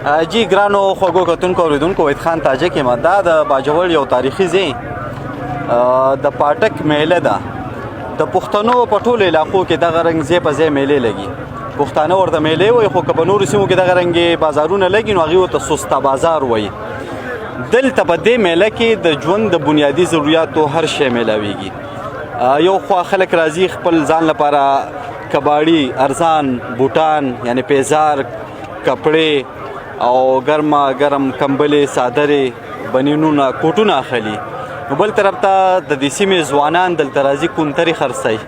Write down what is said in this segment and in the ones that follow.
جی ګرانو خوږو کتونکو اورېدونکو وحید خان تاجک یم. دا د باجوړ یو تاریخي ځای د پاټک میله ده. د پښتنو په ټولو علاقو کې دغه رنګ ځای په ځای میلې لګي. پښتانه ورته میلې وایي، خو که په نورو سیمو کې دغه رنګې بازارونه لګي نو هغوی ورته سسته بازار وایي. دلته په دې میله کې د ژوند د بنیادي ضروریاتو هر شی میلاویږي. یو خوا خلک راځي خپل ځان لپاره کباړي، ارزان بوټان یعنې پیزار، کپړې او ګرم کمبلې، صادرې، بنینونه، کوټونه اخلي. نو بل طرف ته د دې سیمې ځوانان دلته راځي کونترې خرڅوي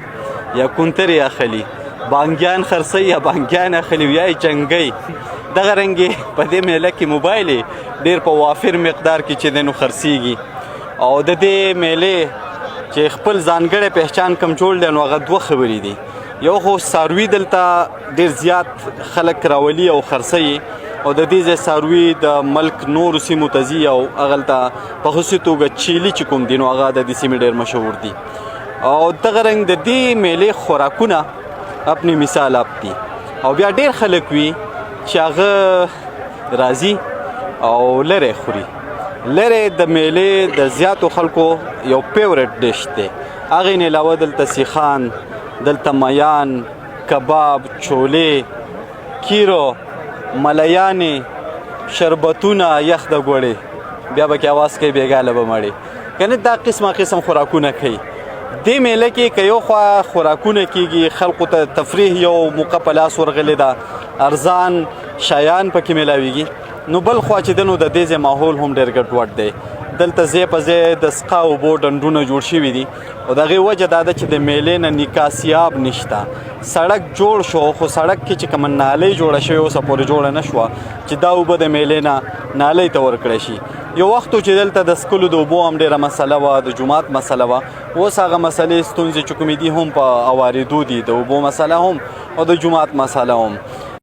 یا کونترې اخلي، بانګیان خرڅوي یا بانګیان اخلي یا یې جنګوي. دغه رنګې په دې میله کې موبایل ډېر په وافر مقدار کې چې دی نو خرڅېږي. او د دې میلې چې خپل ځانګړی پهچان کم جوړ دی نو هغه دوه خبرې دي. یو خو څاروي دلته ډېر زیات خلک راولي او خرڅوي، او د دې ځای څاروي د ملک نورو سیمو ته ځي او هغلته په خصوصي توګه چیلي چې کوم دي نو هغه د دې سیمې ډېر مشهور دي. او دغه رنګ د دې میلې خوراکونه اپنی مثال آپ دي. او بیا ډېر خلک وي چې هغه راځي او لرې خوري. لرې د میلې د زیاتو خلکو یو فیورټ ډش دی. هغې نه علاوه دلته سیخان، دلته میان، کباب، چولې، کیرو، ملیانې، شربتونه، یخ د ګوړې، بیا به کې اواز کوي بېګاله به مړې، کنه دا قسم خوراکونه کوي. دې میله کې که یو خوا خوراکونه کېږي، خلقو ته تفریح یو موقع په لاس ورغلې ده، ارزان شیان پکې میلاویږي. نو بل خوا چې دی نو د دې ځای ماحول هم ډېر ګډوډ دی. دلته ځای په ځای د سقا اوبو ډنډونه جوړ شوي دي، او د هغې وجه دا ده چې د میلې نه نکاسیاب نشته. سړک جوړ شو خو سړک کې چې کومه نالۍ جوړه شوې اوسه پورې جوړه نه شوه چې دا اوبه د میلې نه نالۍ ته ورکړی شي. یو وخت چې دلته د څښلو د اوبو هم ډېره مسله وه، د جومات مسله وه. اوس هغه مسلې ستونزې چې کومې دي هم په اوارېدو دي، د اوبو مسله هم او د جومات مسله هم.